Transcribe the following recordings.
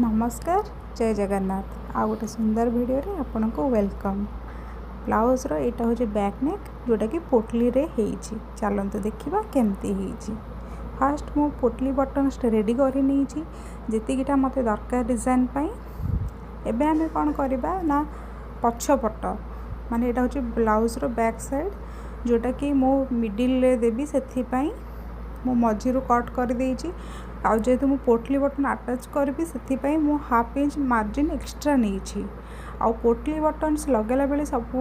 नमस्कार जय जगन्नाथ आ गोटे सुंदर वीडियो रे आपन को वेलकम। ब्लाउज रो एटा हो बैक नेक जोटा कि पोटली रे हेइची। चलंतु देखिबा केमती हेइची। फास्ट मु पोटली बटन रेडी करी नेइची जेतिकिटा मते दरकार डिजाइन पई। एबे हमें कोन करबा ना पछपट माने एटा हो ब्लाउज रो बैक साइड जोटा कि मो मिडिल रे देबी सेथि पई मु मझिरु कट कर देइची। आ जेहेतु मु पोटली बटन अटैच करबी से हाफ इंच मार्जिन एक्स्ट्रा नहीं। आ पोटली बटन्स लगेला बेले सब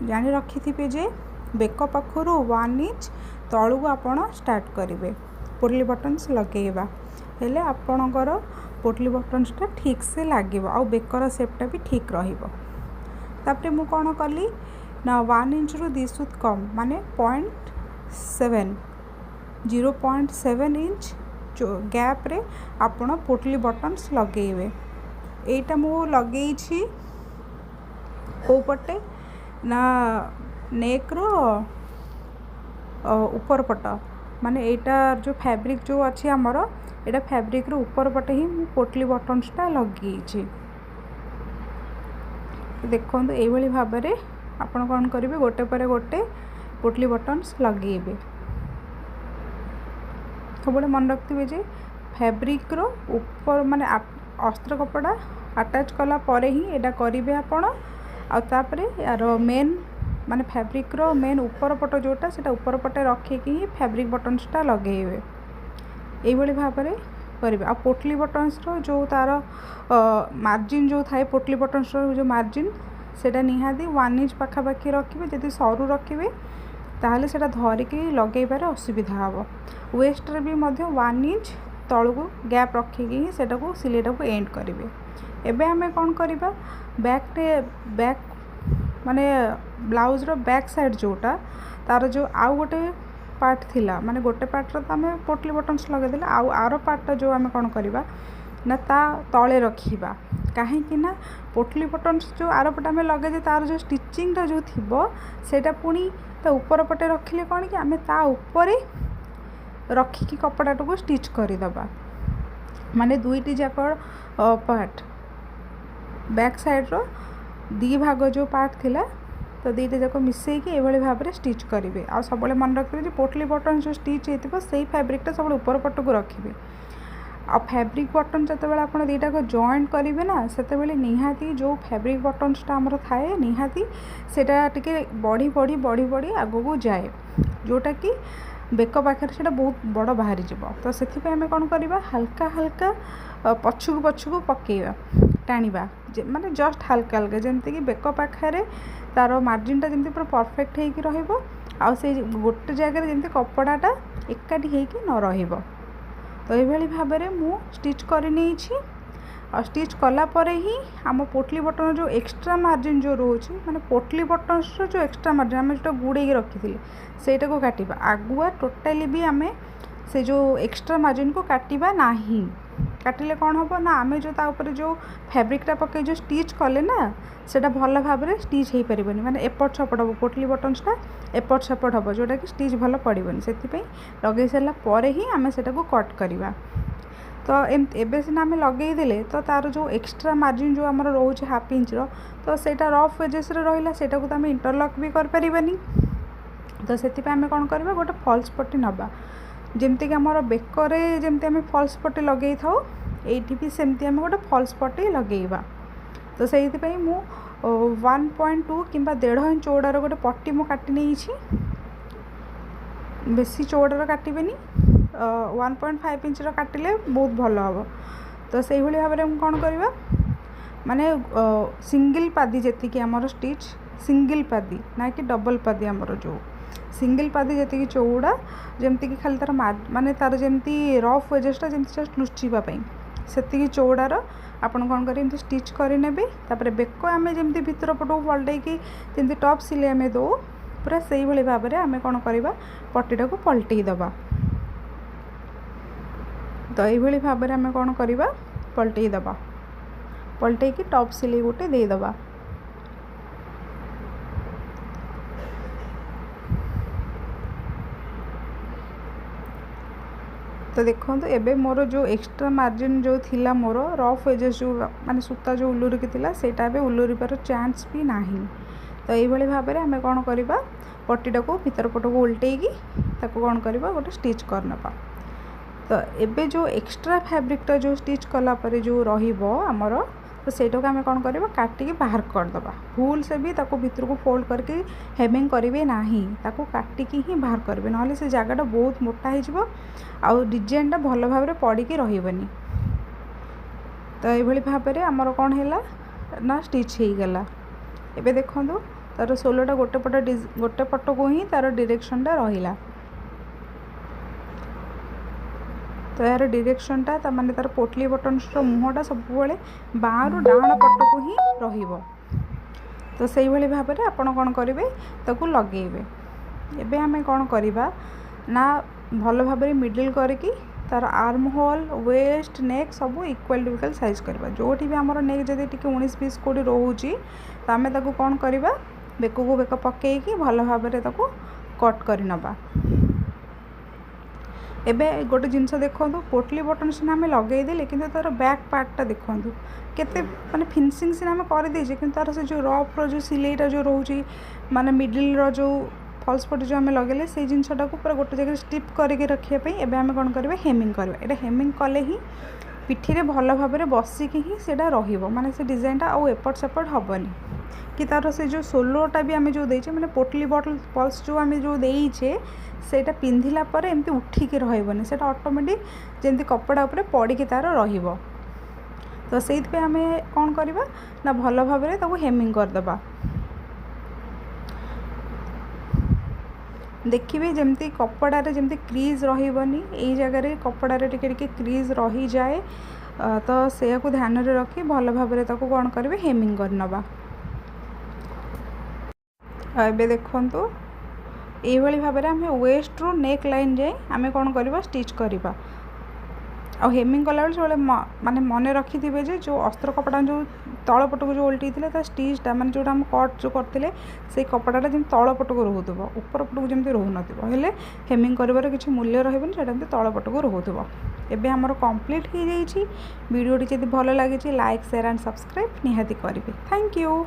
जानी रखी थे जे बेक पाखर 1 इंच तलू आपण स्टार्ट करेंगे पोटली बटन्स लगेगा हेले आपणकर पोटली बटन्सटा ठीक से लगे आ बेकर सेपटा भी ठीक रपर मु कौन कली ना 1 इंच रु 2 सूत कम माने 0.7 इंच गैप रे आपण पोटली बटन्स लगेबे। एटा मु लगेइछि को पटे ना नेक रो ऊपर पट माने एटा जो फैब्रिक जो अछि हमर एटा फैब्रिक रो ऊपर पटे ही मु पोटली बटन्सटा लगेइछि। देखंतु एई भली भाबरे आपण कोन करिवे गोटे पर गोटे पोटली बटन्स लगेबे। सब मन रखिए जे फैब्रिक रो ऊपर माने अस्त्र कपड़ा अटैच कला परे ही एटा करिवे आपण आ तापरे यार मेन माने फैब्रिक रो मेन ऊपर पट जोटा सेटा ऊपर पटे रखे कि फैब्रिक बटन्सटा लगेबे। एई भली भाबरे करिवे आ पोटली बटन्स रो जो तार मार्जिन जो थाए पोटली बटन्स रो जो मार्जिन सेटा निहादी 1 इंच पाखा पाखी रखिबे। जदि सरू रखिबे ताहले सेटा धरिकी लगेबार असुविधा हम। वेस्ट रे भी मध्य 1 इंच तलू को गैप रखिकी सेटा को सिलेटा को एंड करेंगे। एबे हमें कौन करिबा बैक माने ब्लाउज रो बैक साइड जोटा तार जो आउ गोटे पार्ट थिला माने गोटे पार्ट रो हमें पोटली बटन्स लगे देला आउ आरो पार्ट जो हमें कौन करिबा ना ता तले रखिबा कहीं कि ना पोटली बटन्स जो आरो पटे हमें लगे जे तार जो स्टिचिंग जो थिबो सेटा पुनी ता ऊपर पटे रखिले कौन कि आमे ता ऊपर रखिकी कपड़ा को स्टिच करदबा माने दुईटी जाक पार्ट बैक साइड रो दी भाग जो पार्ट थिला तो दीटा जाक मिसेकी एभली भाव में स्टिच करेंगे। आ सब मन रखिए पोटली बटन जो स्टिच होती से फैब्रिकटा सब ऊपर पट को रखिए। आ फैब्रिक बटन जो आप दीटा को जॉइंट करेंगे ना से निहाती जो फैब्रिक बटन्सटा आमर थाए निहाती सेटा टिके बढ़ी बढ़ी बढ़ी बढ़ी आग को जाए जोटा कि बेक पाखे से बहुत बड़ बाहरी जीव। तो से आम कौन करवा हल्का हल्का पछकू पछकू पकेवा टाणीबा माने जस्ट हल्का हल्का जमती कि बेक पाखे तार मार्जिनटा जमी पूरा परफेक्ट होगी रहिबो आ से गोटे जगह जमी कपड़ाटा एकाठी होगी न रहिबो। तो ये भाव में मु स्टिच कर नहीं और स्टिच कला परे ही आम पोटली बटन जो एक्स्ट्रा मार्जिन जो रोचे माने पोटली बटन जो एक्स्ट्रा मार्जिन आम जो गुड़े रखी थे सेटा को काटिबा आगुआ टोटाली भी आमे से जो एक्स्ट्रा मार्जिन को काटिबा नाही। काटिले कौन हम ना आमे जो ता ऊपर जो फैब्रिकटा पके जो स्टिच कले ना सेटा भल भाव में स्टिच हो पारबनी माने एपट सपट हम पोटली बटन्सटा एपट सपट हम जोटा कि स्टिच भल पड़बनी से लगे सारा पर ही आमे सेटा को कट करवा। तो एबे सिना आमे लगे देले तो तार जो एक्स्ट्रा मार्जिन जो आमर रोचे हाफ इंच रो तो सेटा रफ एजेस रे रहिला सेटा को तो आमे इंटरलॉक भी कर परिबानी। तो से आमे कौन करबा गोटे फॉल्स पट्टी नबा जमती कि आमर बेकरे जमती आमे फॉल्स पट्टी लगे थाओ एठी भी सेमती आमे गोटे फॉल्स पट्टी लगेइबा। तो से मु 1.2 किंबा 1.5 इंच चौड़ार गोटे पट्टी मु काटी नहीं बेसी चौड़ार काटबेनी 1.5 इंच काटिले बहुत भल हम। तो से भाव में कौन करवा माने सिंगल पादी जी आमर स्टिच सिंगल पादी ना कि डबल पादी आमर जो सिंगल पादी जी चौड़ा जमती कि खाली तार माने तार जमती रफ एजेसटा जमती जस्ट लुचिवाई से चौड़ार आपन कौन करें स्टिच करे तापर बेक आम जमी भितर पटू पलटेकी जमी टॉप सिले आम दो पूरा से भाव में आम कौन करवा पट्टीटा को पलटई दबा। तो ये भाव में आम कौन करवा पलटई दबा पलटेकी टॉप सिले गोटे देदबा। तो देखो एबे मोर जो एक्स्ट्रा मार्जिन जो थिला मोर रफ एजेस जो माने सूता जो उलूरिकी थिला सेटा भी उलूरिबार चांस भी नाही। तो ये भाव में आम कौन करवा पट्टीटा को भीतर पट को उल्टेकी ताको कौन करवा गोटे स्टिच करनवा। तो एबे जो एक्स्ट्रा फैब्रिकटा जो स्टिच कला परे जो रहिबो हमर तो सेटा को आम कौन करवा काटिकी बाहर करदबा। भूल से भी ताको भीतर को फोल्ड करके हेमिंग करेंगे नाही, ताको काटिकी ही बाहर करेंगे ना से जगटा बहुत मोटा हो आउ डिजाइनटा भल भाव में पड़िकी रहिबनी। तो ये भाव में आमर कौन है ना स्टिच हो गला। एबे देखो तार सोलटा गोटे पट को ही तार डायरेक्शनटा रहिला। तो यार डायरेक्शनटा माने तार पोटली बटन्सर मुहटा सब बाँरु डाण पट को ही रहिबो। तो से भाव में आपड़ कौन करेंगे ताकू लगेबे। एबे आमे कौन करवा ना भल भाव में मिडिल करके तार आर्म होल वेस्ट नेक सब इक्वल टू इक्वल साइज करवा। जोटी भी आमर नेक जदि टिके 19-20 कोटी रोची तो आम ताकू कौन करवा बेक को बेक पकईकी भल भाव में ताकू कट कर नबा। एबे गोटे जिनस देखो पोटली बटन सीना आम लगेदेले कि तार बैक पार्टा देखो केते माने फिनिशिंग सीना आम करदे कि तार से जो रफ रो जो सिलेटा जो रोचे माने मिडिल रो जो फल्स पट्टी जो आम लगेले से जिनसटा को पूरा गोटे जगह स्टिप करके रखापी एबे आम कौन करवा हेमिंग करवा। एटा हेमिंग कले ही पिठी रे भल भाव में बसिकी ही सेटा रहिबो माने से डिजाइनटा आउ एपट सेपट हबनी कि तार से जो सोलोटा भी आम जो देचे माने पोटली बटल पल्स जो आम जो देचे सेटा पिंधिला पर एमती उठिकी रहबनी सेटा ऑटोमेटिक जेमती कपड़ा उपरे पड़िकी तार रहिबो। तो सेइथपे आम कौन करवा ना भल भाव में ताकू हेमिंग करदबा। देखिए जमती कपड़ारे जमती क्रीज रहिबनी एई जगह कपड़ारे टिके टिके क्रीज रही जाए। तो से को ध्यान रे रखी भल भाव में ताकू कौन करेंगे हेमिंग करनबा। एबे देखंतु ये भाव में आम वेस्ट रू नेक लाइन जाए आम कौन करवा स्टिच करवा। आ हेमिंग कला बेले माने मन रखी थे जो अस्त्र कपड़ा जो तल पट को जो उल्टी थे स्टिचटा माने जो आम कट जो करते से कपड़ाटा जमी तल पट को रोथुब ऊपर पट को जमी रोह हेले हेमिंग कर किसी मूल्य रही से तल पट को रोथुब। एबे हमर कंप्लीट हो जाइए। वीडियोटी जब भल लगी लाइक शेयर एंड सब्सक्राइब निहाती करेंगे। Thank you.